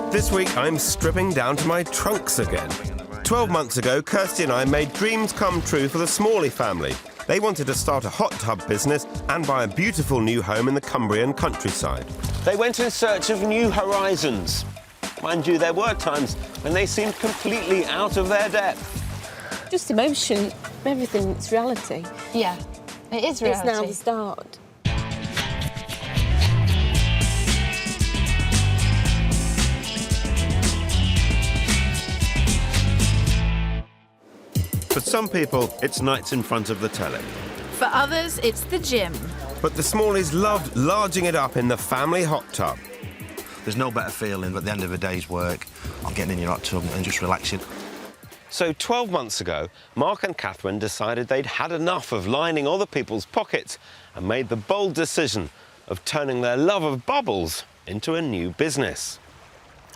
This week, I'm stripping down to my trunks again. 12 months ago, Kirstie and I made dreams come true for the Smalley family. They wanted to start a hot tub business and buy a beautiful new home in the Cumbrian countryside. They went in search of new horizons. Mind you, there were times when they seemed completely out of their depth. Just emotion, everything, it's reality. Yeah, it is reality. It's now the start. For some people, it's nights in front of the telly. For others, it's the gym. But the Smalleys loved larging it up in the family hot tub. There's no better feeling at the end of a day's work of getting in your hot tub and just relaxing. So 12 months ago, Mark and Catherine decided they'd had enough of lining other people's pockets and made the bold decision of turning their love of bubbles into a new business.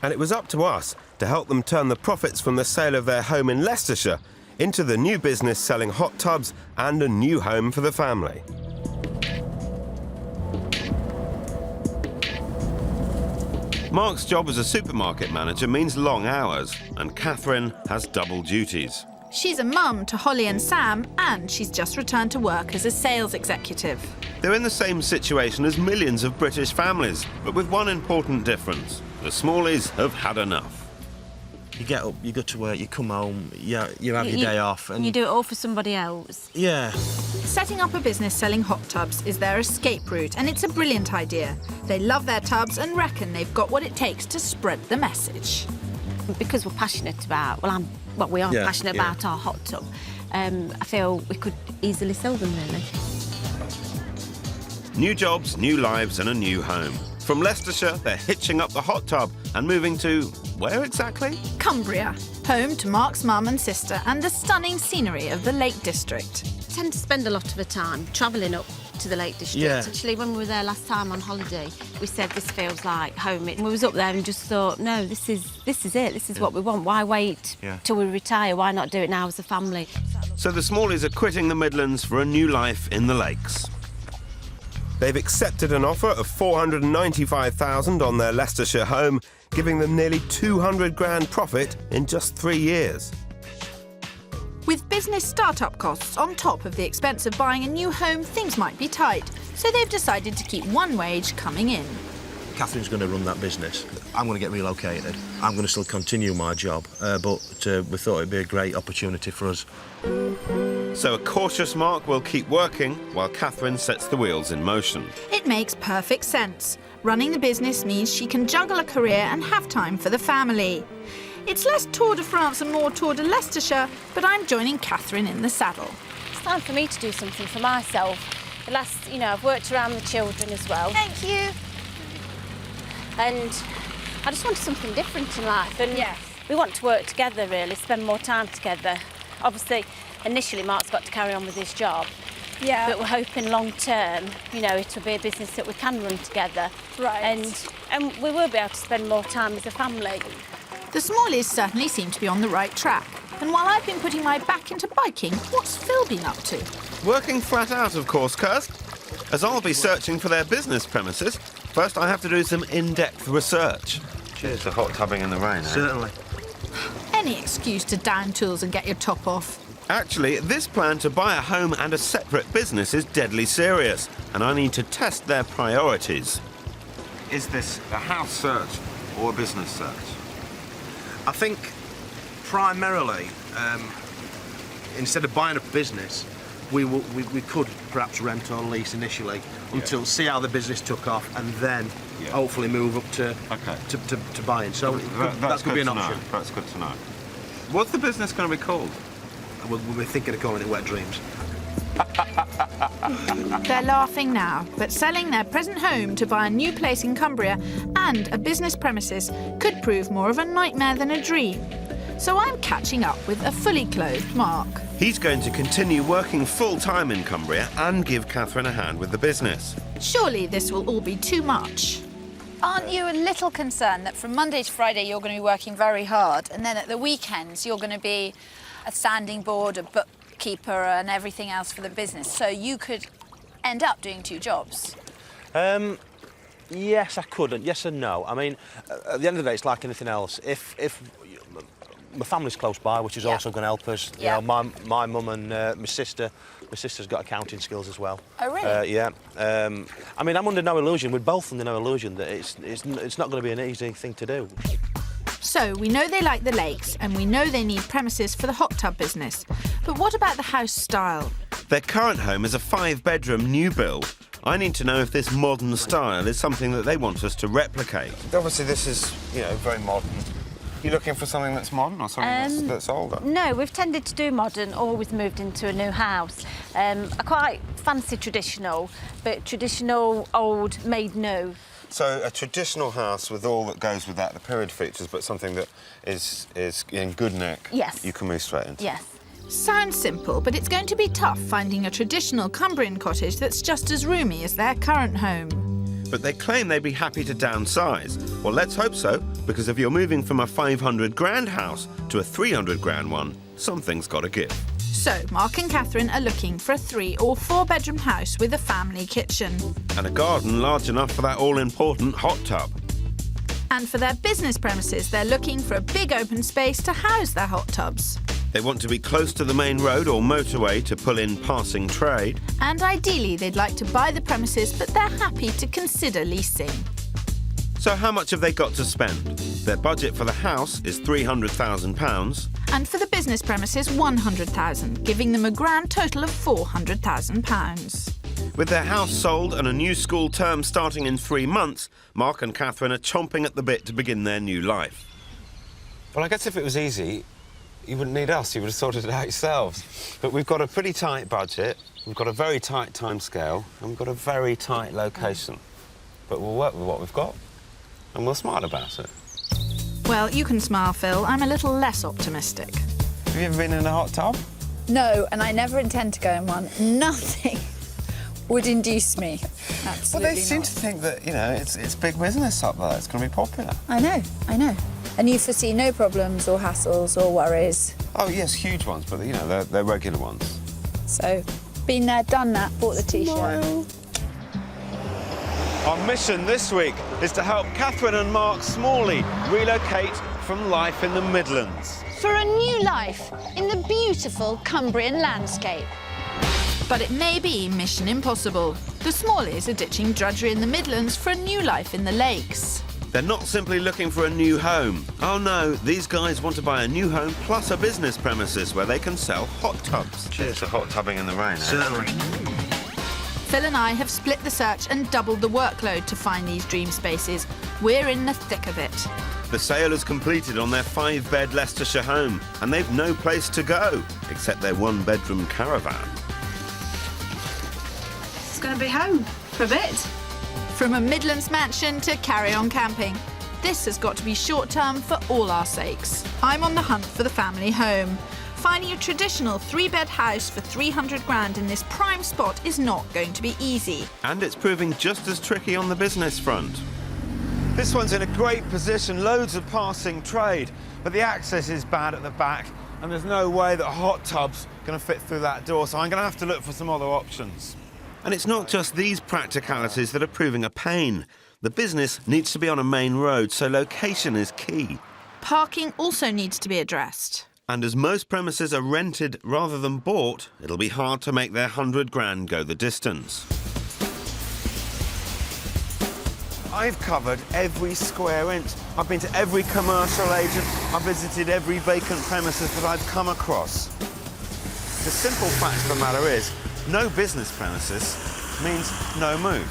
And it was up to us to help them turn the profits from the sale of their home in Leicestershire into the new business selling hot tubs and a new home for the family. Mark's job as a supermarket manager means long hours, and Catherine has double duties. She's a mum to Holly and Sam, and she's just returned to work as a sales executive. They're in the same situation as millions of British families, but with one important difference. The Smalleys have had enough. You get up, you go to work, you come home, you have your day off. And you do it all for somebody else. Yeah. Setting up a business selling hot tubs is their escape route, and it's a brilliant idea. They love their tubs and reckon they've got what it takes to spread the message. Because we're passionate about, we are passionate about our hot tub, I feel we could easily sell them, really. New jobs, new lives and a new home. From Leicestershire, they're hitching up the hot tub and moving to... where exactly? Cumbria, home to Mark's mum and sister and the stunning scenery of the Lake District. I tend to spend a lot of the time travelling up to the Lake District. Yeah. Actually, when we were there last time on holiday, we said this feels like home. And we was up there and just thought, no, this is it. This is what we want. Why wait till we retire? Why not do it now as a family? So the Smalleys are quitting the Midlands for a new life in the Lakes. They've accepted an offer of $495,000 on their Leicestershire home, giving them nearly 200 grand profit in just 3 years. With business start-up costs on top of the expense of buying a new home, things might be tight. So they've decided to keep one wage coming in. Catherine's going to run that business. I'm going to get relocated. I'm going to still continue my job, but we thought it'd be a great opportunity for us. So a cautious Mark will keep working while Catherine sets the wheels in motion. It makes perfect sense. Running the business means she can juggle a career and have time for the family. It's less Tour de France and more Tour de Leicestershire, but I'm joining Catherine in the saddle. It's time for me to do something for myself. I've worked around the children as well. Thank you. And I just wanted something different in life. And we want to work together, really, spend more time together. Obviously, initially, Mark's got to carry on with his job. Yeah. But we're hoping long term, it'll be a business that we can run together. Right. And we will be able to spend more time as a family. The Smalleys certainly seem to be on the right track. And while I've been putting my back into biking, what's Phil been up to? Working flat out, of course, Kirst. As I'll be searching for their business premises, first I have to do some in-depth research. Cheers to hot tubbing in the rain, eh? Certainly. Any excuse to down tools and get your top off. Actually, this plan to buy a home and a separate business is deadly serious, and I need to test their priorities. Is this a house search or a business search? I think primarily, instead of buying a business, we could perhaps rent or lease initially until see how the business took off, and then hopefully move up to buying. So that could be an option. That's good to know. What's the business going to be called? We're thinking of calling it Wet Dreams. They're laughing now, but selling their present home to buy a new place in Cumbria and a business premises could prove more of a nightmare than a dream. So I'm catching up with a fully clothed Mark. He's going to continue working full-time in Cumbria and give Catherine a hand with the business. Surely this will all be too much. Aren't you a little concerned that from Monday to Friday you're going to be working very hard, and then at the weekends you're going to be a standing board, a bookkeeper and everything else for the business, so you could end up doing 2 jobs? Yes, I couldn't. Yes and no. I mean, at the end of the day, it's like anything else. If my family's close by, which is also going to help us. Yeah. You know, my mum and my sister. My sister's got accounting skills as well. Oh, really? Yeah. I mean, I'm under no illusion. We're both under no illusion that it's not going to be an easy thing to do. So we know they like the lakes and we know they need premises for the hot tub business. But what about the house style? Their current home is a 5-bedroom new build. I need to know if this modern style is something that they want us to replicate. Obviously, this is, you know, very modern. You looking for something that's modern or something that's older? No, we've tended to do modern or we've moved into a new house. I quite fancy traditional, but traditional, old, made new. So a traditional house with all that goes with that, the period features, but something that is in good nick. Yes. You can move straight into. Yes. Sounds simple, but it's going to be tough finding a traditional Cumbrian cottage that's just as roomy as their current home. But they claim they'd be happy to downsize. Well, let's hope so, because if you're moving from a 500 grand house to a 300 grand one, something's got to give. So Mark and Catherine are looking for a 3 or 4 bedroom house with a family kitchen. And a garden large enough for that all-important hot tub. And for their business premises, they're looking for a big open space to house their hot tubs. They want to be close to the main road or motorway to pull in passing trade. And ideally, they'd like to buy the premises, but they're happy to consider leasing. So how much have they got to spend? Their budget for the house is £300,000. And for the business premises, £100,000, giving them a grand total of £400,000. With their house sold and a new school term starting in 3 months, Mark and Catherine are chomping at the bit to begin their new life. Well, I guess if it was easy, you wouldn't need us. You would have sorted it out yourselves. But we've got a pretty tight budget, we've got a very tight timescale, and we've got a very tight location. But we'll work with what we've got, and we're smart about it. Well, you can smile, Phil. I'm a little less optimistic. Have you ever been in a hot tub? No, and I never intend to go in one. Nothing would induce me. Absolutely Well, they seem not. to think that, you know, it's big business up there. It's going to be popular. I know. And you foresee no problems or hassles or worries. Oh, yes, huge ones, but, you know, they're regular ones. So, been there, done that, bought the T-shirt. Our mission this week is to help Catherine and Mark Smalley relocate from life in the Midlands. For a new life in the beautiful Cumbrian landscape. But it may be mission impossible. The Smalleys are ditching drudgery in the Midlands for a new life in the lakes. They're not simply looking for a new home. Oh no, these guys want to buy a new home plus a business premises where they can sell hot tubs. Cheers to hot tubbing in the rain. Certainly. Phil and I have split the search and doubled the workload to find these dream spaces. We're in the thick of it. The sale is completed on their 5-bed Leicestershire home, and they've no place to go except their 1-bedroom caravan. It's going to be home for a bit. From a Midlands mansion to carry on camping. This has got to be short-term for all our sakes. I'm on the hunt for the family home. Finding a traditional 3-bed house for 300 grand in this prime spot is not going to be easy. And it's proving just as tricky on the business front. This one's in a great position, loads of passing trade, but the access is bad at the back, and there's no way that a hot tub's going to fit through that door, so I'm going to have to look for some other options. And it's not just these practicalities that are proving a pain. The business needs to be on a main road, so location is key. Parking also needs to be addressed. And as most premises are rented rather than bought, it'll be hard to make their 100 grand go the distance. I've covered every square inch. I've been to every commercial agent. I've visited every vacant premises that I've come across. The simple fact of the matter is, no business premises means no move.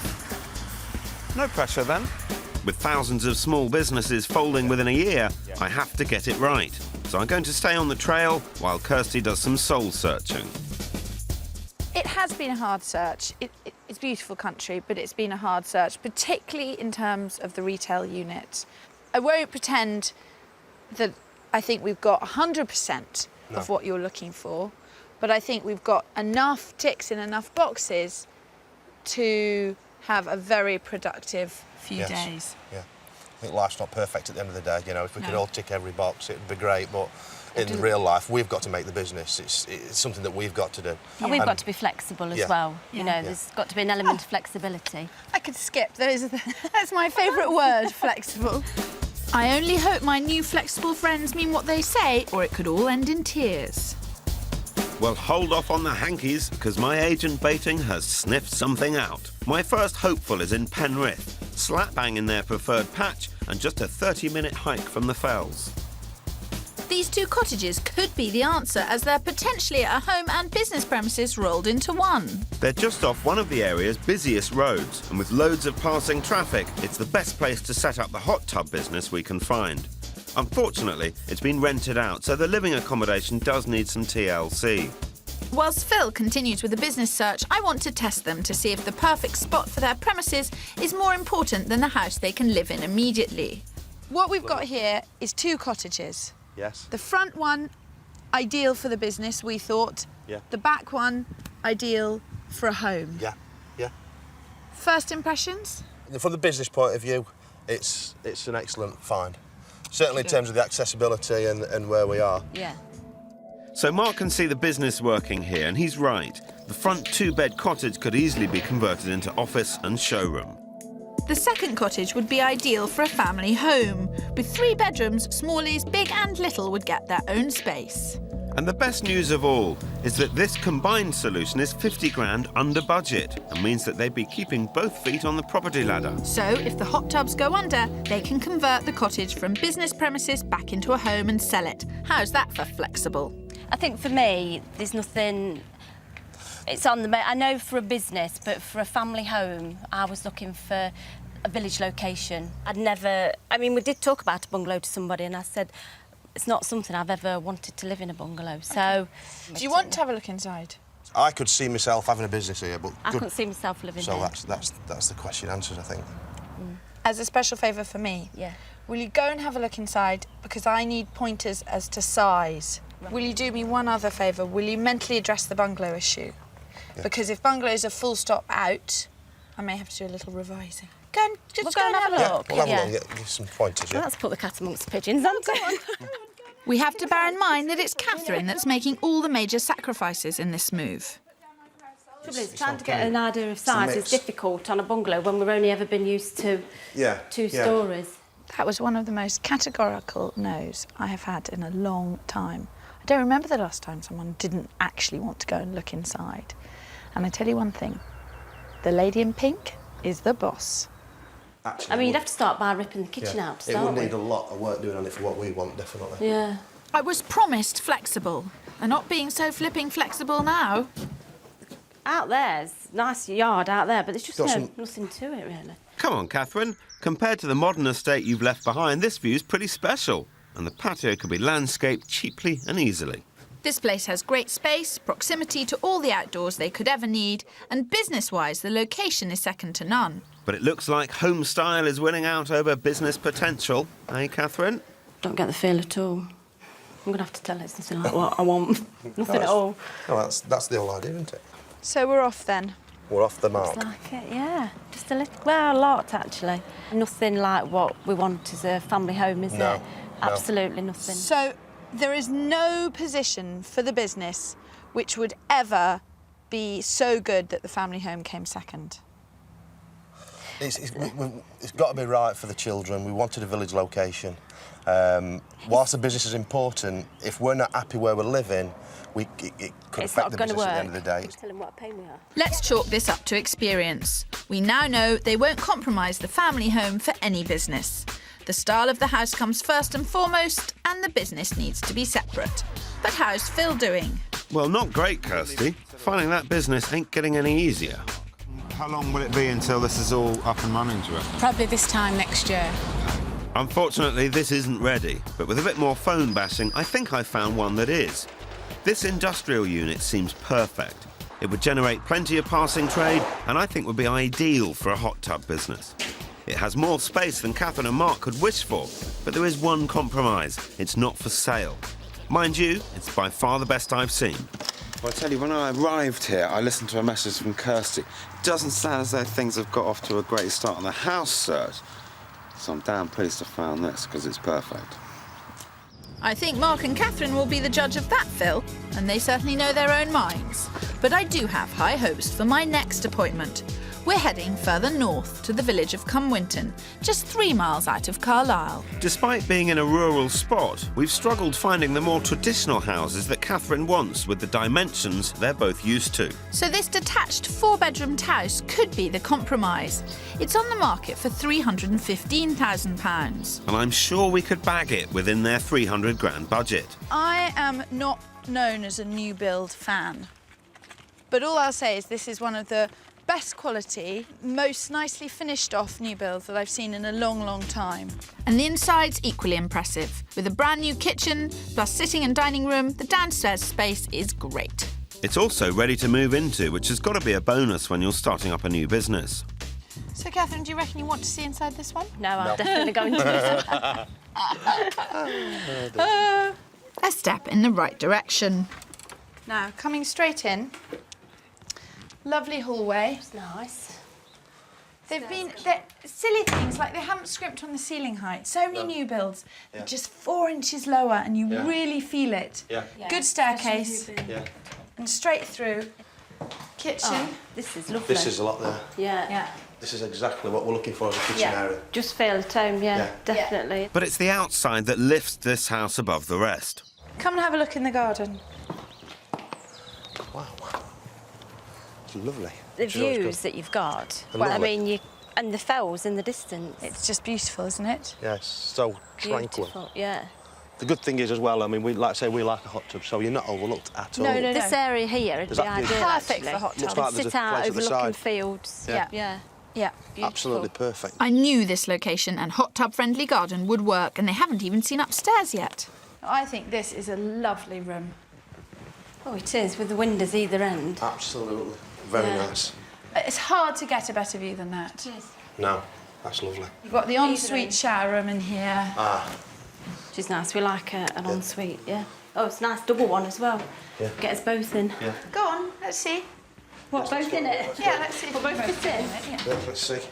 No pressure then. With thousands of small businesses folding within a year, I have to get it right. So I'm going to stay on the trail while Kirstie does some soul searching. It has been a hard search. It's beautiful country, but it's been a hard search, particularly in terms of the retail unit. I won't pretend that I think we've got 100% of what you're looking for, but I think we've got enough ticks in enough boxes to have a very productive few days. Yeah. I think life's not perfect at the end of the day. You know, if we could all tick every box, it'd be great. But in real life, we've got to make the business. It's something that we've got to do. And we've got to be flexible as well. You know, there's got to be an element of flexibility. I could skip. That's my favourite word, flexible. I only hope my new flexible friends mean what they say, or it could all end in tears. Well, hold off on the hankies, because my agent baiting has sniffed something out. My first hopeful is in Penrith, slap bang in their preferred patch and just a 30-minute hike from the fells. These two cottages could be the answer, as they're potentially a home and business premises rolled into one. They're just off one of the area's busiest roads, and with loads of passing traffic, it's the best place to set up the hot tub business we can find. Unfortunately, it's been rented out, so the living accommodation does need some TLC. Whilst Phil continues with the business search, I want to test them to see if the perfect spot for their premises is more important than the house they can live in immediately. What we've got here is two cottages. Yes. The front one, ideal for the business, we thought. Yeah. The back one, ideal for a home. Yeah, yeah. First impressions? From the business point of view, it's an excellent find. Certainly in terms of the accessibility and where we are. Yeah. So Mark can see the business working here, and he's right. The front two-bed cottage could easily be converted into office and showroom. The second cottage would be ideal for a family home. With 3 bedrooms, smallies, big and little would get their own space. And the best news of all is that this combined solution is 50 grand under budget and means that they'd be keeping both feet on the property ladder. So, if the hot tubs go under, they can convert the cottage from business premises back into a home and sell it. How's that for flexible? I think for me, there's nothing... It's on the... I know for a business, but for a family home, I was looking for a village location. I'd never... I mean, we did talk about a bungalow to somebody, and I said, it's not something I've ever wanted to live in a bungalow, so... Do you want to have a look inside? I could see myself having a business here, but... I couldn't see myself living so here. So that's the question answered, I think. As a special favour for me, Yeah. will you go and have a look inside, because I need pointers as to size. Right. Will you do me one other favour? Will you mentally address the bungalow issue? Yeah. Because if bungalows are full stop out, I may have to do a little revising. Go and go and have a look. We'll have a look, give some pointers, Well, let's put the cat amongst the pigeons, haven't we? We have to bear in mind that it's Catherine that's making all the major sacrifices in this move. Trying to get an idea of size is difficult on a bungalow when we've only ever been used to 2 stories. That was one of the most categorical no's I have had in a long time. I don't remember the last time someone didn't actually want to go and look inside. And I tell you one thing, the lady in pink is the boss. Actually, I mean, you'd have to start by ripping the kitchen out to start It would need with. a lot of work doing on it for what we want, definitely. Yeah. I was promised flexible. They're not being so flipping flexible now. Out there's a nice yard out there, but there's just nothing to it, really. Come on, Catherine. Compared to the modern estate you've left behind, this view's pretty special. And the patio could be landscaped cheaply and easily. This place has great space, proximity to all the outdoors they could ever need, and business-wise, the location is second to none. But it looks like home style is winning out over business potential. Eh, Catherine? Don't get the feel at all. I'm going to have to tell her it's nothing like what I want. Nothing at all. No, that's the whole idea, isn't it? So we're off then? We're off the mark. Looks like it, yeah. Just a little, well, a lot, actually. Nothing like what we want as a family home, is it? Absolutely nothing. So there is no position for the business which would ever be so good that the family home came second? It's got to be right for the children. We wanted a village location. Whilst the business is important, if we're not happy where we're living, it could affect the business at the end of the day. Tell them what a pain we are. Let's chalk this up to experience. We now know they won't compromise the family home for any business. The style of the house comes first and foremost, and the business needs to be separate. But how's Phil doing? Well, not great, Kirstie. Finding that business ain't getting any easier. How long will it be until this is all up and running, do you reckon? Probably this time next year. Unfortunately, this isn't ready, but with a bit more phone bashing, I think I found one that is. This industrial unit seems perfect. It would generate plenty of passing trade, and I think would be ideal for a hot tub business. It has more space than Catherine and Mark could wish for, but there is one compromise. It's not for sale. Mind you, it's by far the best I've seen. Well, I tell you, when I arrived here, I listened to a message from Kirstie. It doesn't sound as though things have got off to a great start on the house search. So I'm damn pleased I found this, because it's perfect. I think Mark and Catherine will be the judge of that, Phil, and they certainly know their own minds. But I do have high hopes for my next appointment. We're heading further north to the village of Cumbrian, just 3 miles out of Carlisle. Despite being in a rural spot, we've struggled finding the more traditional houses that Catherine wants with the dimensions they're both used to. So this detached 4-bedroomed house could be the compromise. It's on the market for £315,000. And I'm sure we could bag it within their 300 grand budget. I am not known as a new build fan, but all I'll say is this is one of the best quality, most nicely finished off new builds that I've seen in a long, long time. And the inside's equally impressive. With a brand new kitchen, plus sitting and dining room, the downstairs space is great. It's also ready to move into, which has got to be a bonus when you're starting up a new business. So, Catherine, do you reckon you want to see inside this one? No, I'm definitely going to. A step in the right direction. Now, coming straight in, lovely hallway. It's nice. They're silly things, like they haven't scrimped on the ceiling height. So many new builds, they're just 4 inches lower and you really feel it. Yeah. Good staircase Yeah. and straight through. Kitchen. Oh, this is lovely. This is a lot there. Yeah. This is exactly what we're looking for as a kitchen area. Just feel at home, yeah, definitely. But it's the outside that lifts this house above the rest. Come and have a look in the garden. Wow. It's lovely. The views that you've got. Well, I mean, and the fells in the distance. It's just beautiful, isn't it? Yeah, it's so tranquil. Beautiful, yeah. The good thing is as well, I mean, we like a hot tub, so you're not overlooked at all. No. This area here would Is be that ideal, perfect actually. for hot Looks tub. like there's Sit a out place at the overlooking side. fields. Yeah. Yeah. Yeah. Beautiful. Absolutely perfect. I knew this location and hot tub friendly garden would work, and they haven't even seen upstairs yet. I think this is a lovely room. Oh, it is, with the windows either end. Absolutely. Very nice. It's hard to get a better view than that. It is. No, that's lovely. You've got the ensuite shower room in here. Which is nice. We like an ensuite, yeah. Oh, it's a nice double one as well. Yeah. Get us both in. Yeah. Go on, let's see. What, both in it? Yeah, let's see. We'll both fit in. Yeah, let's see.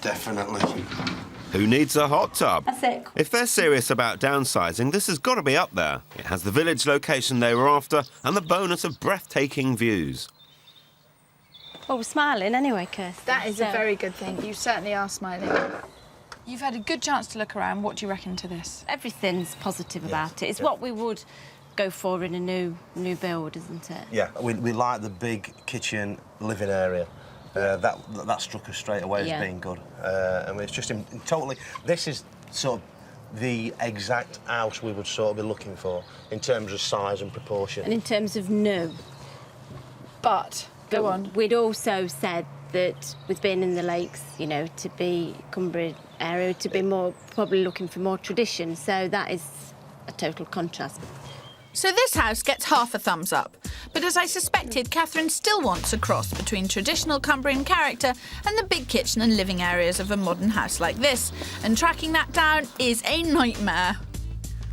Definitely. Who needs a hot tub? That's it. If they're serious about downsizing, this has got to be up there. It has the village location they were after and the bonus of breathtaking views. Well, we're smiling anyway, Kirstie. That is so. a very good thing. You certainly are smiling. You've had a good chance to look around. What do you reckon to this? Everything's positive about it. It's what we would go for in a new build, isn't it? Yeah, we like the big kitchen living area. That struck us straight away as being good. And it's just totally... This is sort of the exact house we would sort of be looking for in terms of size and proportion. And in terms of new. But, go on. We'd also said that with being in the lakes, you know, to be Cumbria area, to be more probably looking for more tradition. So that is a total contrast. So this house gets half a thumbs up. But as I suspected, Catherine still wants a cross between traditional Cumbrian character and the big kitchen and living areas of a modern house like this. And tracking that down is a nightmare.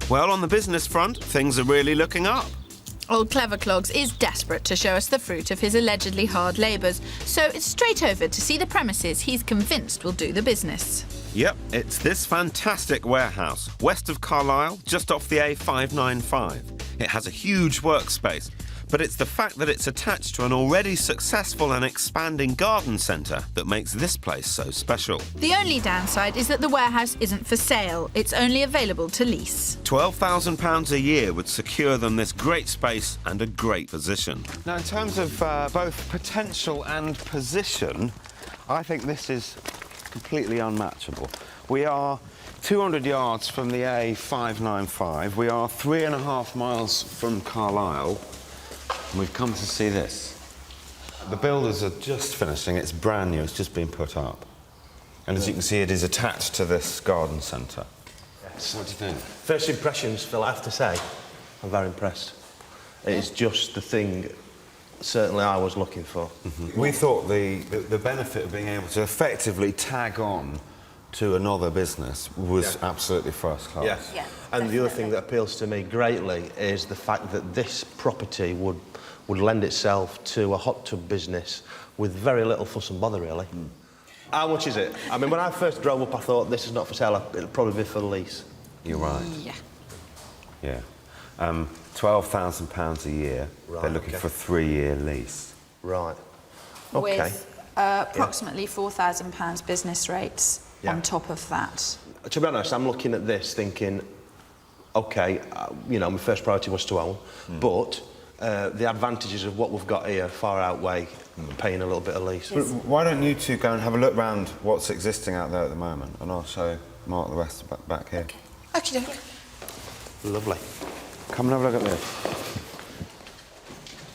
Well, on the business front, things are really looking up. Old Cleverclogs is desperate to show us the fruit of his allegedly hard labours, so it's straight over to see the premises he's convinced will do the business. Yep, it's this fantastic warehouse, west of Carlisle, just off the A595. It has a huge workspace, but it's the fact that it's attached to an already successful and expanding garden centre that makes this place so special. The only downside is that the warehouse isn't for sale. It's only available to lease. £12,000 a year would secure them this great space and a great position. Now, in terms of both potential and position, I think this is completely unmatchable. We are 200 yards from the A595. We are 3.5 miles from Carlisle. And we've come to see this. The builders are just finishing. It's brand new. It's just been put up. And as you can see, it is attached to this garden centre. Yes. What do you think? First impressions, Phil, I have to say, I'm very impressed. It's just the thing certainly I was looking for. We thought the benefit of being able to effectively tag on to another business was absolutely first class. Yes. Yeah, And the other thing that appeals to me greatly is the fact that this property would lend itself to a hot tub business with very little fuss and bother, really. How much is it? I mean, when I first drove up, I thought this is not for sale. It'll probably be for lease. You're right. Yeah. Yeah. £12,000 a year. Right, They're looking okay. for a 3-year lease. Right. Okay. With approximately £4,000 business rates on top of that. To be honest, I'm looking at this thinking, OK, you know, my first priority was to own, but the advantages of what we've got here far outweigh paying a little bit of lease. Why don't you two go and have a look round what's existing out there at the moment, and I'll show Mark the rest back here. Okay, doke. Lovely. Come and have a look at this.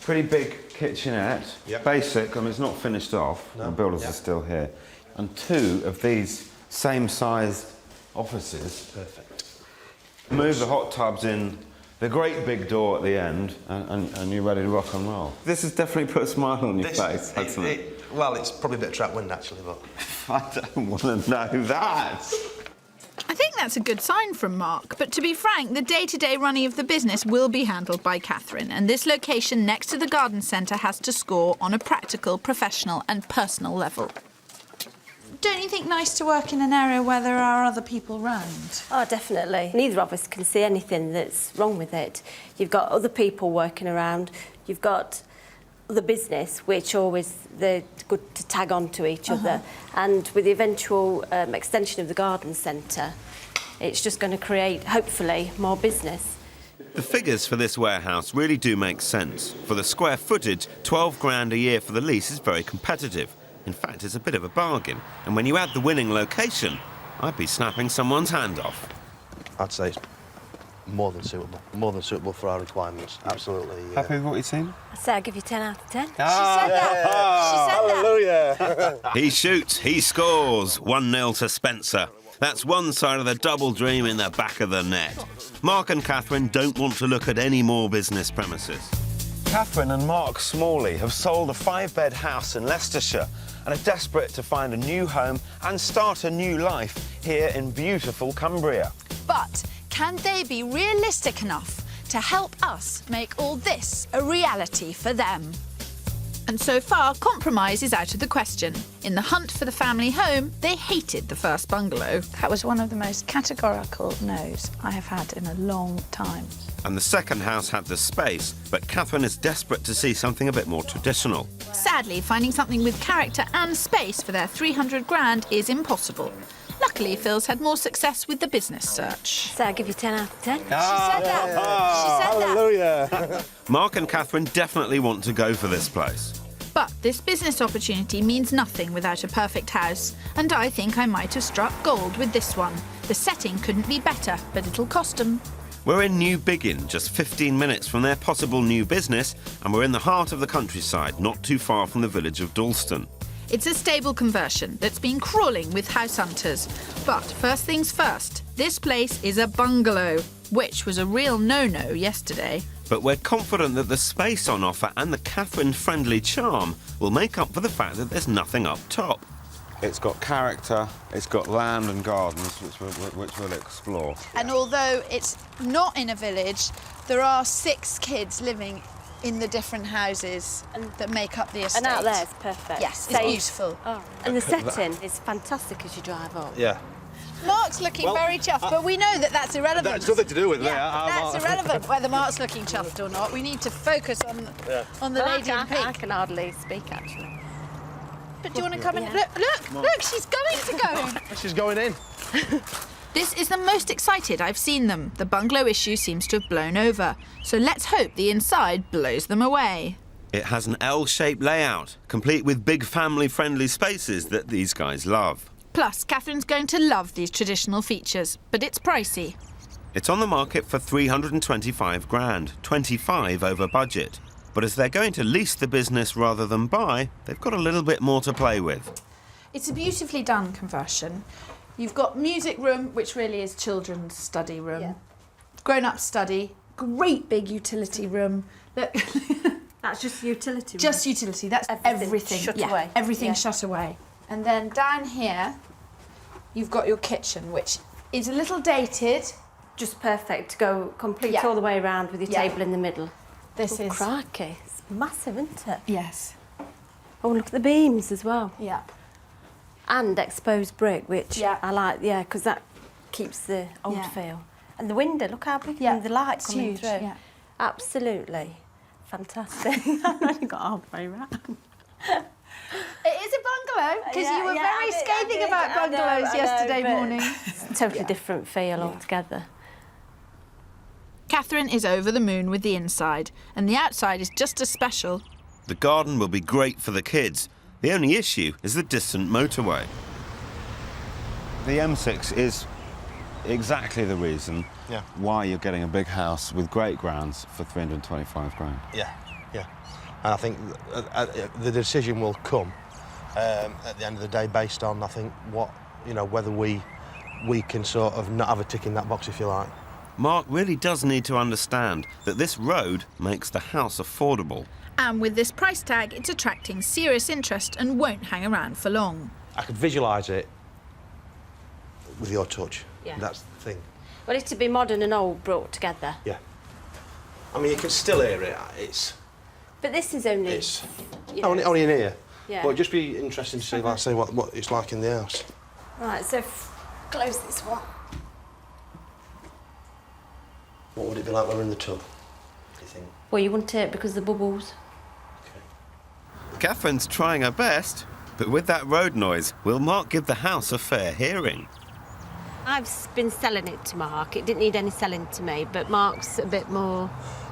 Pretty big kitchenette. Yep. Basic, I mean, it's not finished off. No. The builders Yep. are still here. And 2 of these same-sized offices. Perfect. Move the hot tubs in, the great big door at the end, and you're ready to rock and roll. This has definitely put a smile on your face, hasn't it? Well, it's probably a bit of trap wind, actually, but... I don't want to know that. I think that's a good sign from Mark, but to be frank, the day-to-day running of the business will be handled by Catherine, and this location next to the garden centre has to score on a practical, professional and personal level. Don't you think nice to work in an area where there are other people round? Oh, definitely. Neither of us can see anything that's wrong with it. You've got other people working around. You've got the business, which always they're good to tag on to each other. And with the eventual extension of the garden centre, it's just going to create, hopefully, more business. The figures for this warehouse really do make sense. For the square footage, 12 grand a year for the lease is very competitive. In fact, it's a bit of a bargain. And when you add the winning location, I'd be snapping someone's hand off. I'd say it's more than suitable for our requirements. Absolutely. Happy with what you've seen? I say I give you 10 out of 10. She said that. Hallelujah! He shoots, he scores. 1-0 to Spencer. That's one side of the double dream in the back of the net. Mark and Catherine don't want to look at any more business premises. Catherine and Mark Smalley have sold a 5-bed house in Leicestershire and are desperate to find a new home and start a new life here in beautiful Cumbria. But can they be realistic enough to help us make all this a reality for them? And so far, compromise is out of the question. In the hunt for the family home, they hated the first bungalow. That was one of the most categorical no's I have had in a long time. And the second house had the space, but Catherine is desperate to see something a bit more traditional. Sadly, finding something with character and space for their 300 grand is impossible. Luckily, Phil's had more success with the business search. So I give you 10 out of 10. She said that. Hallelujah! Mark and Catherine definitely want to go for this place. But this business opportunity means nothing without a perfect house, and I think I might have struck gold with this one. The setting couldn't be better, but it'll cost them. We're in New Biggin, just 15 minutes from their possible new business, and we're in the heart of the countryside, not too far from the village of Dalston. It's a stable conversion that's been crawling with house hunters. But first things first, this place is a bungalow, which was a real no-no yesterday. But we're confident that the space on offer and the Catherine-friendly charm will make up for the fact that there's nothing up top. It's got character, it's got land and gardens, which we'll explore. And although it's not in a village, there are 6 kids living in the different houses that make up the estate. And out there, it's perfect. Yes, it's Safe. beautiful. Oh, and the setting is fantastic as you drive up. Yeah. Mark's looking very chuffed, but we know that that's irrelevant. That's nothing to do with me. That's irrelevant whether Mark's looking chuffed or not. We need to focus on the lady in I pink. can hardly speak, actually. But do you want to come in? Look, she's going to go in. She's going in. This is the most excited I've seen them. The bungalow issue seems to have blown over. So let's hope the inside blows them away. It has an L-shaped layout, complete with big family-friendly spaces that these guys love. Plus, Catherine's going to love these traditional features, but it's pricey. It's on the market for 325 grand, 25 over budget. But as they're going to lease the business rather than buy, they've got a little bit more to play with. It's a beautifully done conversion. You've got music room, which really is children's study room. Yeah. Grown-up study. Great big utility room. Look. That's just utility room. Just utility. That's everything. Shut away. Everything Yeah. shut away. And then down here, you've got your kitchen, which is a little dated. Just perfect to go complete Yeah. all the way around with your Yeah. table in the middle. This is... Crikey, it's massive, isn't it? Yes. Oh, look at the beams as well. Yeah. And exposed brick, which Yeah. I like, yeah, because that keeps the old Yeah. feel. And the window, look how big, Yeah, and the light it's coming huge, through. yeah. Absolutely fantastic. I've only got halfway round. It is a bungalow, because Yeah, you were yeah, very I did, scathing I about did, I know, bungalows I know, yesterday but morning. It's a totally different feel altogether. Catherine is over the moon with the inside, and the outside is just as special. The garden will be great for the kids. The only issue is the distant motorway. The M6 is exactly the reason Yeah. why you're getting a big house with great grounds for 325 grand. Yeah, yeah. And I think the decision will come at the end of the day based on, I think, whether we can sort of not have a tick in that box, if you like. Mark really does need to understand that this road makes the house affordable. And with this price tag, it's attracting serious interest and won't hang around for long. I could visualise it with your touch. Yeah. That's the thing. Well, it's to be modern and old brought together. Yeah. I mean, you can still hear it. It's But this is only... you know, only in here. Yeah. But it'd just be interesting to see, like, say, what it's like in the house. Right, so close this one. What would it be like when we're in the tub, do you think? Well, you want it because of the bubbles. Catherine's trying her best, but with that road noise, will Mark give the house a fair hearing? I've been selling it to Mark. It didn't need any selling to me, but Mark's a bit more...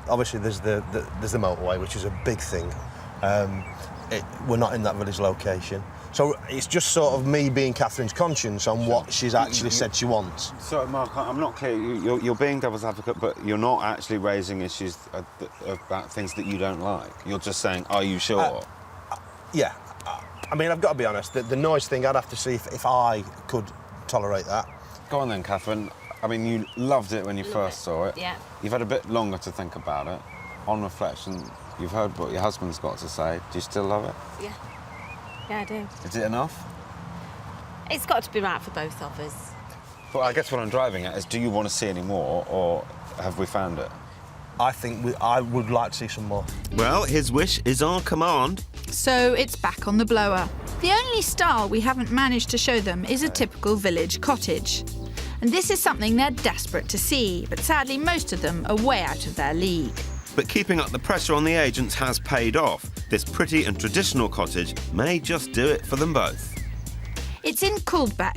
Obviously, there's the motorway, which is a big thing. We're not in that village location. So it's just sort of me being Catherine's conscience on what she's actually said she wants. So, Mark, I'm not clear. You're being devil's advocate, but you're not actually raising issues about things that you don't like. You're just saying, are you sure? Yeah. I mean, I've got to be honest, the noise thing, I'd have to see if I could tolerate that. Go on then, Catherine. I mean, you loved it when you first saw it. Yeah. You've had a bit longer to think about it. On reflection, you've heard what your husband's got to say. Do you still love it? Yeah. Yeah, I do. Is it enough? It's got to be right for both of us. Well, I guess what I'm driving at is, do you want to see any more, or have we found it? I think I would like to see some more. Well, his wish is our command. So it's back on the blower. The only style we haven't managed to show them is a typical village cottage. And this is something they're desperate to see, but sadly most of them are way out of their league. But keeping up the pressure on the agents has paid off. This pretty and traditional cottage may just do it for them both. It's in Cumbria,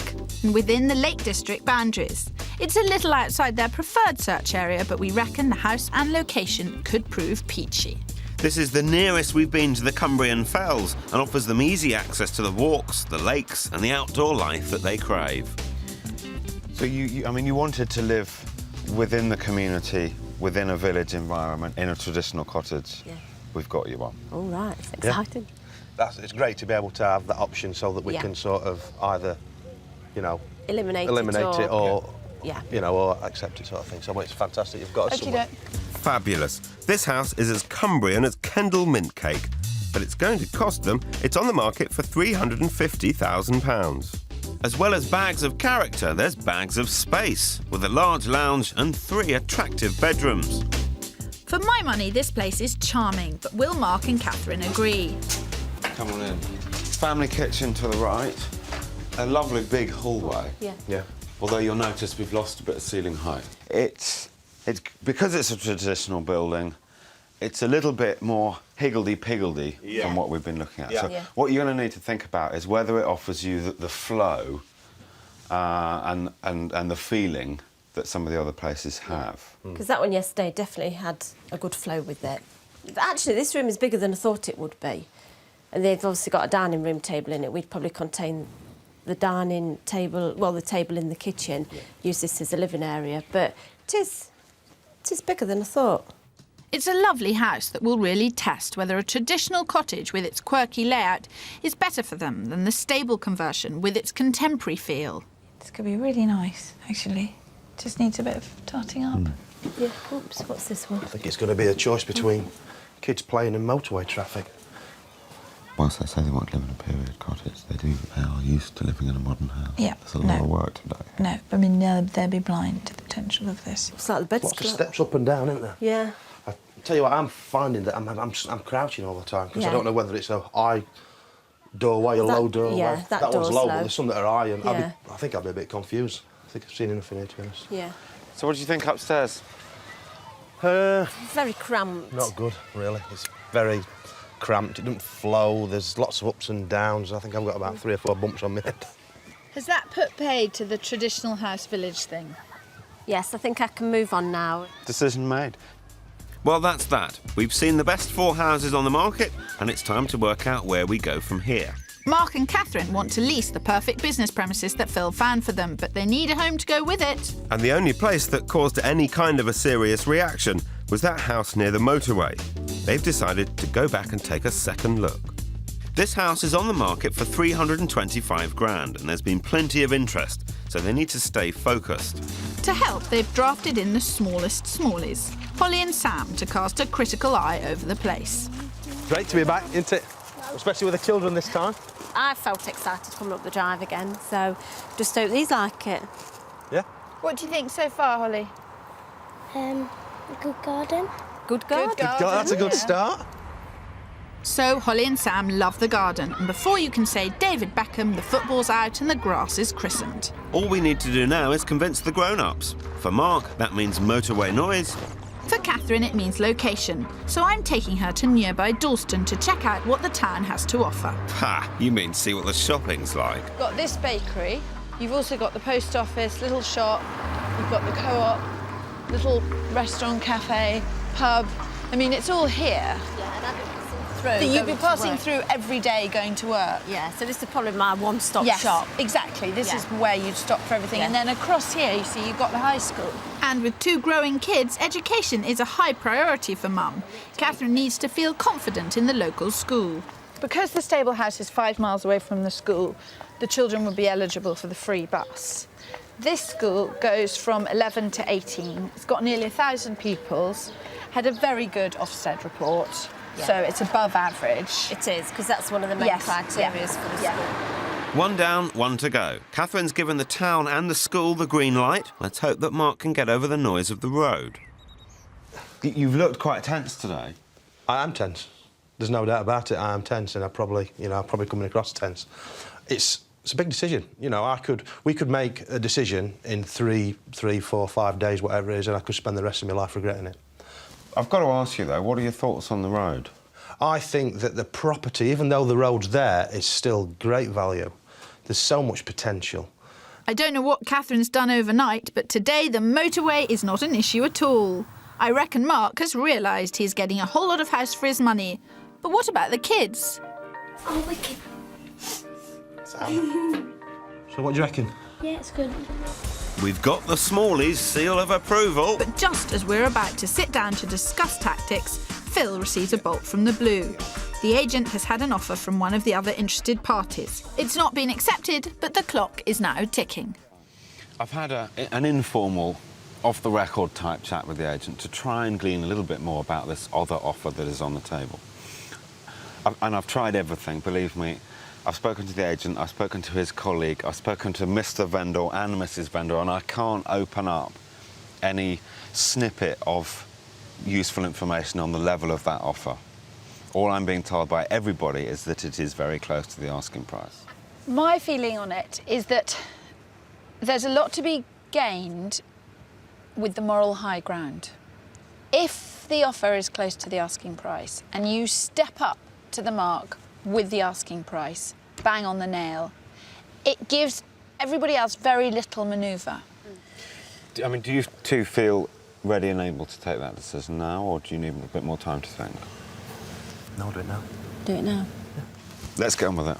within the Lake District boundaries. It's a little outside their preferred search area, but we reckon the house and location could prove peachy. This is the nearest we've been to the Cumbrian fells and offers them easy access to the walks, the lakes and the outdoor life that they crave. So you wanted to live within the community, within a village environment, in a traditional cottage. Yeah. We've got you one. All right, it's exciting. It's great to be able to have that option so that we can sort of either, Eliminate it or, yeah. Or accept it sort of thing. So it's fantastic. You've got us somewhere. Fabulous. This house is as Cumbrian as Kendal mint cake, but it's going to cost them. It's on the market for £350,000. As well as bags of character, there's bags of space, with a large lounge and 3 attractive bedrooms. For my money, this place is charming, but will Mark and Catherine agree? Come on in. Family kitchen to the right. A lovely big hallway. Yeah. Although you'll notice we've lost a bit of ceiling height. It's because it's a traditional building, it's a little bit more higgledy-piggledy from what we've been looking at. Yeah. So what you're going to need to think about is whether it offers you the flow and the feeling that some of the other places have. Because that one yesterday definitely had a good flow with it. Actually, this room is bigger than I thought it would be. And they've obviously got a dining room table in it. We'd probably contain the dining table, well, the table in the kitchen, use this as a living area. But it is bigger than I thought. It's a lovely house that will really test whether a traditional cottage with its quirky layout is better for them than the stable conversion with its contemporary feel. This could be really nice, actually. Just needs a bit of tarting up. Yeah, oops, what's this one? I think it's going to be a choice between kids playing and motorway traffic. Whilst they say they want to live in a period cottage, they are used to living in a modern house. Yeah, There's a lot of work today. No, I mean, they'll be blind to the potential of this. It's like the bed's Lots of steps up and down, isn't there? Yeah. I tell you what, I'm finding that I'm crouching all the time because I don't know whether it's a eye doorway, a low doorway. Yeah, that one's door's low, low. but there's some that are high, and Yeah. I think I'd be a bit confused. I think I've seen enough in here, to be honest. Yeah. So what do you think upstairs? Very cramped. Not good, really. It's very cramped. It doesn't flow. There's lots of ups and downs. I think I've got about 3 or 4 bumps on my head. Has that put paid to the traditional house village thing? Yes, I think I can move on now. Decision made. Well, that's that. We've seen the best 4 houses on the market, and it's time to work out where we go from here. Mark and Catherine want to lease the perfect business premises that Phil found for them, but they need a home to go with it. And the only place that caused any kind of a serious reaction was that house near the motorway. They've decided to go back and take a second look. This house is on the market for 325 grand, and there's been plenty of interest, so they need to stay focused. To help, they've drafted in the smallest smallies, Holly and Sam, to cast a critical eye over the place. Great to be back, isn't it? Especially with the children this time. I felt excited coming up the drive again, so just hope these like it. Yeah. What do you think so far, Holly? A good garden. Good garden. That's a good start. So Holly and Sam love the garden, and before you can say David Beckham, the football's out and the grass is christened. All we need to do now is convince the grown-ups. For Mark, that means motorway noise. For Catherine, it means location, so I'm taking her to nearby Dalston to check out what the town has to offer. Ha! You mean see what the shopping's like? You've got this bakery, you've also got the post office, little shop, you've got the co-op, little restaurant, cafe, pub. I mean, it's all here. Yeah, and I've been passing through. That you'd be going to passing work. through every day going to work. Yeah, so this is probably my one-stop Yes, shop. exactly. This Yeah. is where you'd stop for everything. Yeah. And then across here, you see, you've got the high school. And with 2 growing kids, education is a high priority for Mum. Catherine needs to feel confident in the local school. Because the stable house is 5 miles away from the school, the children would be eligible for the free bus. This school goes from 11 to 18. It's got nearly 1,000 pupils, had a very good Ofsted report, so it's above average. It is, because that's one of the main Yes, criteria yeah, for the yeah. school. 1 down, 1 to go. Catherine's given the town and the school the green light. Let's hope that Mark can get over the noise of the road. You've looked quite tense today. I am tense. There's no doubt about it. I am tense, and I'm probably coming across tense. It's a big decision. You know, we could make a decision in 3, 4, 5 days, whatever it is, and I could spend the rest of my life regretting it. I've got to ask you, though, what are your thoughts on the road? I think that the property, even though the road's there, is still great value. There's so much potential. I don't know what Catherine's done overnight, but today the motorway is not an issue at all. I reckon Mark has realised he's getting a whole lot of house for his money. But what about the kids? Oh, wicked. Sam. So what do you reckon? Yeah, it's good. We've got the smallies' seal of approval. But just as we're about to sit down to discuss tactics, Phil receives a bolt from the blue. The agent has had an offer from one of the other interested parties. It's not been accepted, but the clock is now ticking. I've had an informal, off-the-record type chat with the agent to try and glean a little bit more about this other offer that is on the table. And I've tried everything, believe me. I've spoken to the agent, I've spoken to his colleague, I've spoken to Mr. Vendor and Mrs. Vendor, and I can't open up any snippet of useful information on the level of that offer. All I'm being told by everybody is that it is very close to the asking price. My feeling on it is that there's a lot to be gained with the moral high ground. If the offer is close to the asking price and you step up to the mark with the asking price, bang on the nail, it gives everybody else very little manoeuvre. I mean, do you two feel ready and able to take that decision now, or do you need a bit more time to think? No, I'll do it now. Do it now. Let's get on with it.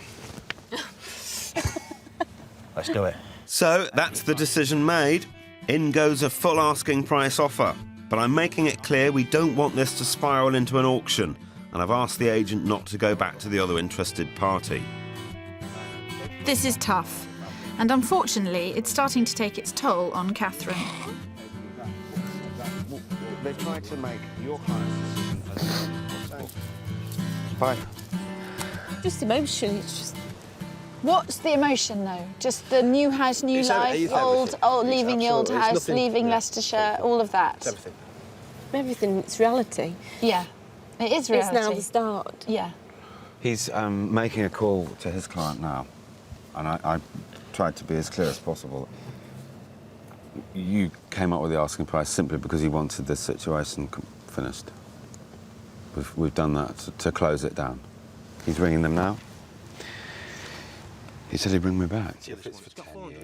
Let's do it. So that's the decision made. In goes a full asking price offer. But I'm making it clear we don't want this to spiral into an auction, and I've asked the agent not to go back to the other interested party. This is tough, and unfortunately, it's starting to take its toll on Catherine. They tried to make your highest decision as possible. Fine. Just emotion, it's just... What's the emotion, though? Just the new house, new life, leaving the old house, leaving Leicestershire, all of that. It's everything. Everything, it's reality. Yeah, it is reality. It's now the start. Yeah. He's making a call to his client now, and I tried to be as clear as possible. You came up with the asking price simply because you wanted this situation finished. We've done that to close it down. He's ringing them now. He said he'd bring me back.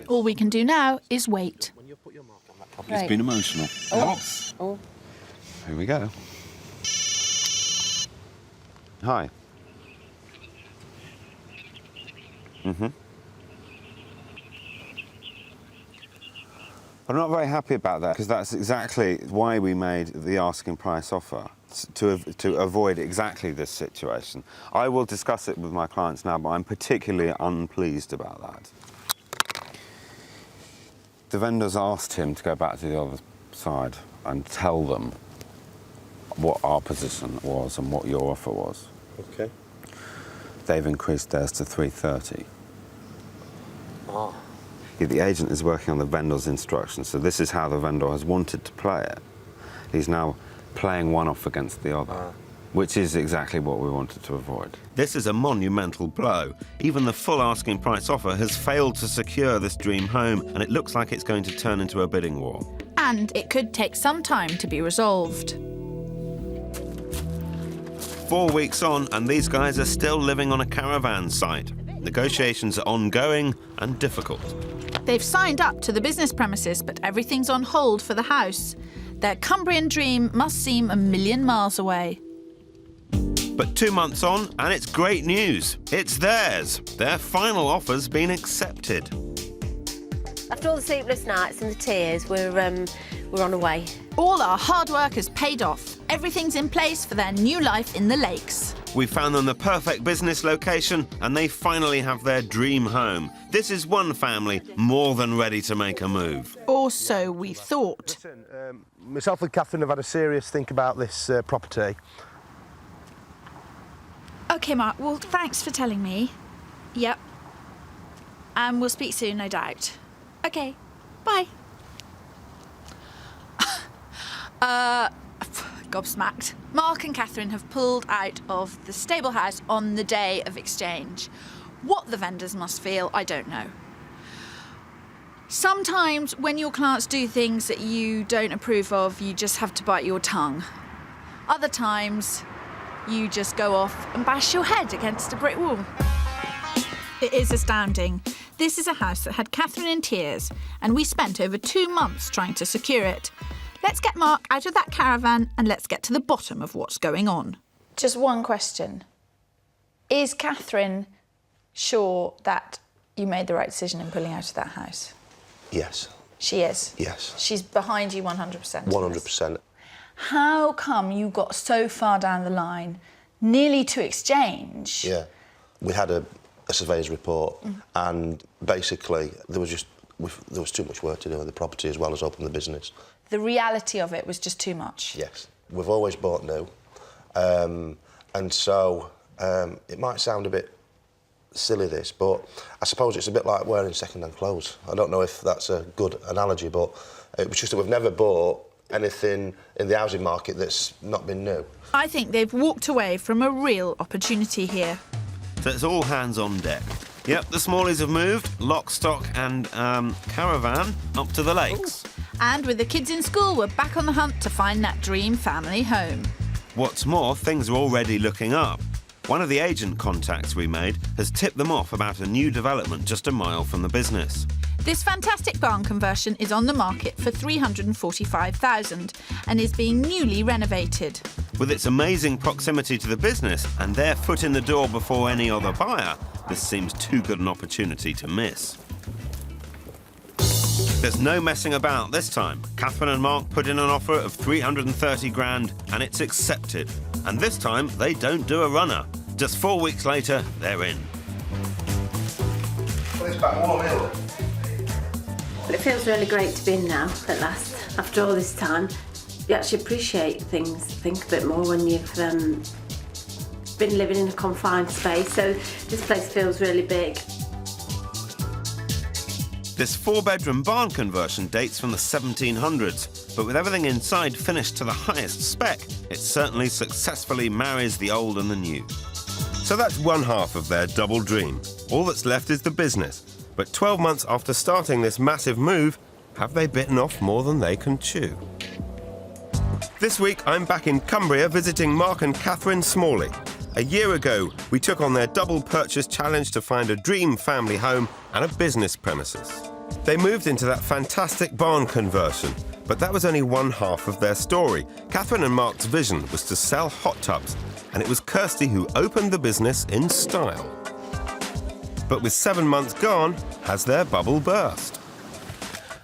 All we can do now is wait. It's been emotional. Oh. Here we go. Hi. I'm not very happy about that, because that's exactly why we made the asking price offer, to avoid exactly this situation. I will discuss it with my clients now, but I'm particularly unpleased about that. The vendors asked him to go back to the other side and tell them what our position was and what your offer was. Okay. They've increased theirs to 330. Ah. The agent is working on the vendor's instructions, so this is how the vendor has wanted to play it. He's now playing one off against the other, which is exactly what we wanted to avoid. This is a monumental blow. Even the full asking price offer has failed to secure this dream home, and it looks like it's going to turn into a bidding war. And it could take some time to be resolved. 4 weeks on, and these guys are still living on a caravan site. Negotiations are ongoing and difficult. They've signed up to the business premises, but everything's on hold for the house. Their Cumbrian dream must seem a million miles away. But 2 months on, and it's great news. It's theirs. Their final offer's been accepted. After all the sleepless nights and the tears, we're on our way. All our hard work has paid off. Everything's in place for their new life in the lakes. We found them the perfect business location, and they finally have their dream home. This is one family more than ready to make a move. Or so we thought. Listen, myself and Catherine have had a serious think about this property. OK, Mark, well, thanks for telling me. Yep. And we'll speak soon, no doubt. OK, bye. Gobsmacked. Mark and Catherine have pulled out of the stable house on the day of exchange. What the vendors must feel, I don't know. Sometimes when your clients do things that you don't approve of, you just have to bite your tongue. Other times, you just go off and bash your head against a brick wall. It is astounding. This is a house that had Catherine in tears, and we spent over 2 months trying to secure it. Let's get Mark out of that caravan and let's get to the bottom of what's going on. Just one question. Is Catherine sure that you made the right decision in pulling out of that house? Yes. She is? Yes. She's behind you 100%? 100%. How come you got so far down the line, nearly to exchange? Yeah. We had a surveyor's report and basically there was too much work to do with the property as well as open the business. The reality of it was just too much? Yes. We've always bought new. And so it might sound a bit silly, this, but I suppose it's a bit like wearing second-hand clothes. I don't know if that's a good analogy, but it was just that we've never bought anything in the housing market that's not been new. I think they've walked away from a real opportunity here. So it's all hands on deck. Yep, the Smalleys have moved, lock, stock and caravan up to the lakes. And with the kids in school, we're back on the hunt to find that dream family home. What's more, things are already looking up. One of the agent contacts we made has tipped them off about a new development just a mile from the business. This fantastic barn conversion is on the market for $345,000 and is being newly renovated. With its amazing proximity to the business and their foot in the door before any other buyer, this seems too good an opportunity to miss. There's no messing about this time. Catherine and Mark put in an offer of 330 grand and it's accepted. And this time, they don't do a runner. Just 4 weeks later, they're in. Well, it's back warm, isn't it? Well, it feels really great to be in now, at last. After all this time, you actually appreciate things, think a bit more when you've been living in a confined space. So this place feels really big. This 4-bedroom barn conversion dates from the 1700s, but with everything inside finished to the highest spec, it certainly successfully marries the old and the new. So that's one half of their double dream. All that's left is the business. But 12 months after starting this massive move, have they bitten off more than they can chew? This week, I'm back in Cumbria visiting Mark and Catherine Smalley. A year ago, we took on their double purchase challenge to find a dream family home and a business premises. They moved into that fantastic barn conversion, but that was only one half of their story. Catherine and Mark's vision was to sell hot tubs, and it was Kirstie who opened the business in style. But with 7 months gone, has their bubble burst?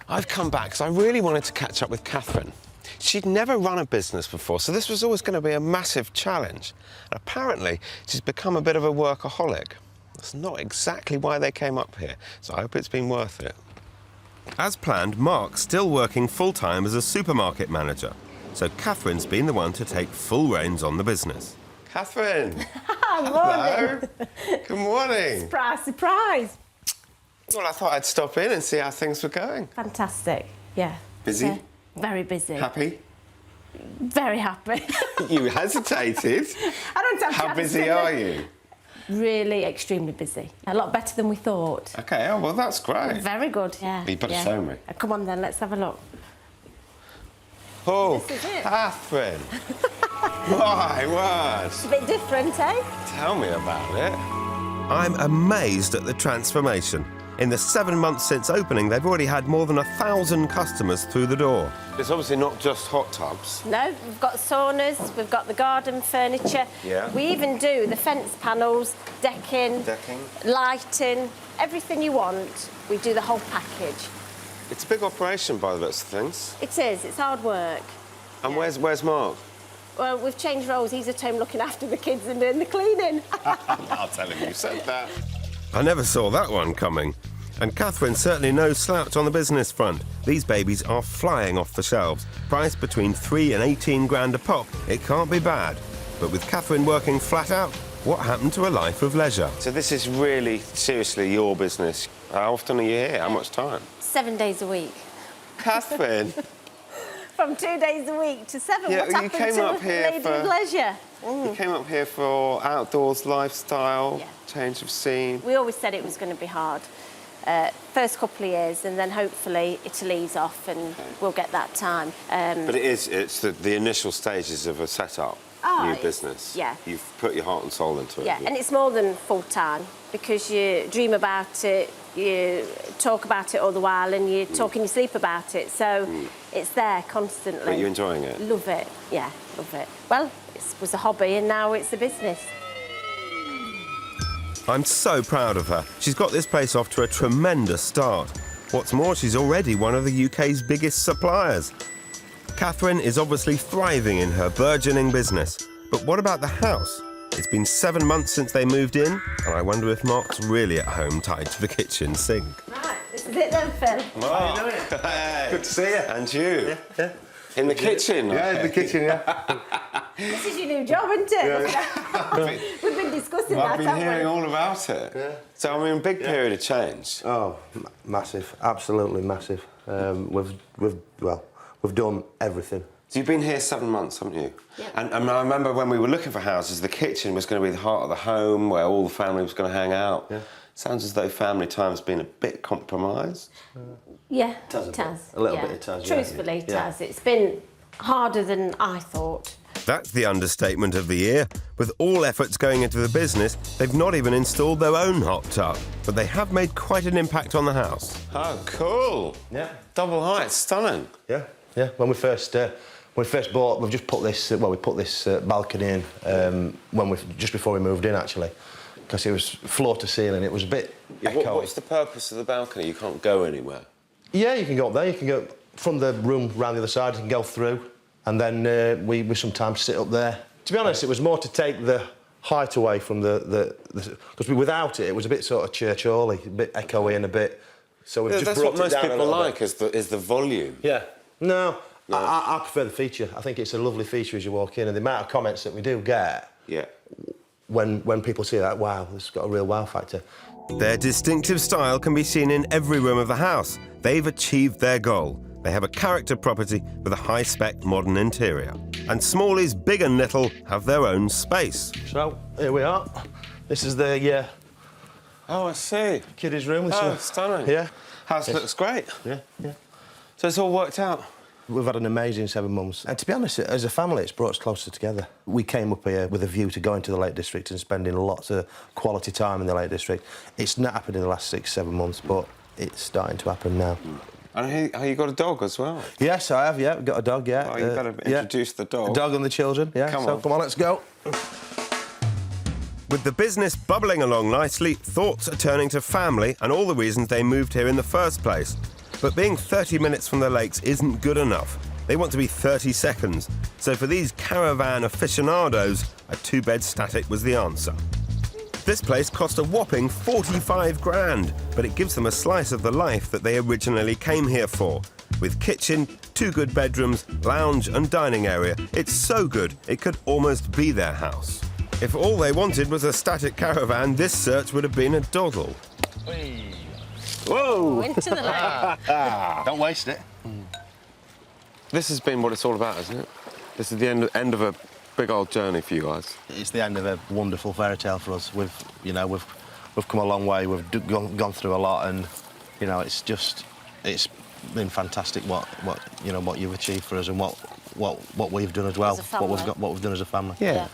I've come back because I really wanted to catch up with Catherine. She'd never run a business before, so this was always going to be a massive challenge. And apparently, she's become a bit of a workaholic. That's not exactly why they came up here, so I hope it's been worth it. As planned, Mark's still working full-time as a supermarket manager, so Catherine's been the one to take full reins on the business. Catherine! Morning. Hello. Good morning. Surprise, surprise. Well, I thought I'd stop in and see how things were going. Fantastic, yeah. Busy? Yeah, very busy. Happy? Very happy. You hesitated. I don't have How busy are you? Really extremely busy. A lot better than we thought. OK, oh, well, that's great. Very good, yeah. You better yeah. show me. Come on then, let's have a look. Oh, This is it. Catherine. My word. It's a bit different, eh? Tell me about it. I'm amazed at the transformation. In the 7 months since opening, they've already had more than 1,000 customers through the door. It's obviously not just hot tubs. No, we've got saunas, we've got the garden furniture. Yeah. We even do the fence panels, decking, lighting, everything you want. We do the whole package. It's a big operation by the looks of things. It is, it's hard work. And where's Mark? Well, we've changed roles. He's at home looking after the kids and doing the cleaning. I'll tell him you said that. I never saw that one coming. And Catherine's certainly no slouch on the business front. These babies are flying off the shelves. Priced between 3 and 18 grand a pop, it can't be bad. But with Catherine working flat out, what happened to a life of leisure? So this is really, seriously, your business. How often are you here? How much time? 7 days a week. Catherine! From 2 days a week to 7. Yeah, What you happened came to up here lady for- of leisure? You came up here for outdoors lifestyle, change of scene. We always said it was going to be hard. First couple of years, and then hopefully it'll ease off and we'll get that time. But it's the initial stages of a setup, new business. Yeah. You've put your heart and soul into it. Yeah, and it's more than full-time because you dream about it, you talk about it all the while, and you talk in your sleep about it. So it's there constantly. But you're enjoying it? Love it, yeah, love it. Well, it was a hobby and now it's a business. I'm so proud of her. She's got this place off to a tremendous start. What's more, she's already one of the UK's biggest suppliers. Catherine is obviously thriving in her burgeoning business. But what about the house? It's been 7 months since they moved in, and I wonder if Mark's really at home tied to the kitchen sink. Right, this is it then, Phil. Mark, hey. Good to see you. And you. Yeah. In the kitchen? Yeah, in the kitchen, yeah. This is your new job, isn't it? We've been discussing that, I've been haven't hearing we? all about it. Yeah. So, I mean, big period of change. Oh, massive, absolutely massive. We've done everything. So you've been here 7 months, haven't you? Yeah. And I remember when we were looking for houses, the kitchen was going to be the heart of the home, where all the family was going to hang out. Yeah. Sounds as though family time's been a bit compromised. Yeah, it has. A little bit it has, yeah. Truthfully, it has. It's been harder than I thought. That's the understatement of the year. With all efforts going into the business, they've not even installed their own hot tub. But they have made quite an impact on the house. Oh, cool. Yeah. Double height, stunning. Yeah, yeah. When we first bought, we've just put this. We put this balcony in just before we moved in, actually, because it was floor to ceiling. It was a bit echoey. What's the purpose of the balcony? You can't go anywhere. Yeah, you can go up there. You can go from the room round the other side. You can go through, and then we sometimes sit up there. To be honest, it was more to take the height away from because without it, it was a bit sort of church hall-y, a bit echoey and a bit. So we've just brought it down a little bit. That's what most people like, is the volume. Yeah. No. I prefer the feature. I think it's a lovely feature as you walk in, and the amount of comments that we do get. Yeah. When people see that, wow, this has got a real wow factor. Their distinctive style can be seen in every room of the house. They've achieved their goal. They have a character property with a high-spec modern interior. And Smalley's Big and Little have their own space. So, here we are. This is the Oh, I see. kiddies' room. Oh, stunning. Yeah. House looks great. Yeah, yeah. So it's all worked out. We've had an amazing 7 months. And to be honest, as a family, it's brought us closer together. We came up here with a view to going to the Lake District and spending lots of quality time in the Lake District. It's not happened in the last 6, 7 months, but it's starting to happen now. And you got a dog as well? Yes, I have, yeah. We've got a dog, yeah. Oh, you better introduce the dog. The dog and the children, yeah. Come on, let's go. With the business bubbling along nicely, thoughts are turning to family and all the reasons they moved here in the first place. But being 30 minutes from the lakes isn't good enough. They want to be 30 seconds. So for these caravan aficionados, a 2-bed static was the answer. This place cost a whopping 45 grand, but it gives them a slice of the life that they originally came here for. With kitchen, 2 good bedrooms, lounge and dining area, it's so good it could almost be their house. If all they wanted was a static caravan, this search would have been a doddle. Whoa! Into the lake. Don't waste it. This has been what it's all about, isn't it? This is the end of a big old journey for you guys. It's the end of a wonderful fairy tale for us. We've come a long way. We've gone through a lot, and it's been fantastic what you've achieved for us and what we've done as well. What we've done as a family. Yeah.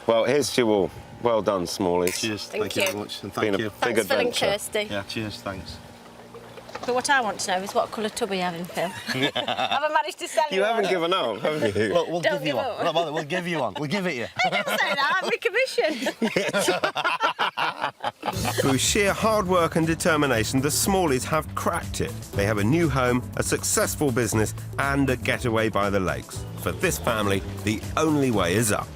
Well, here's to you all. Well done, Smallies. Cheers. Thank you you. very much. And Been a big Thanks, Phil and adventure. Kirstie. Yeah, cheers, thanks. But what I want to know is what colour tub are you having, Phil? Haven't managed to sell You one. haven't given up, have you? Look, we'll Don't give you give one. up. Not bother, we'll give you one. We'll give it you. Don't say that, I'm recommissioned. Through sheer hard work and determination, the Smallies have cracked it. They have a new home, a successful business and a getaway by the lakes. For this family, the only way is up.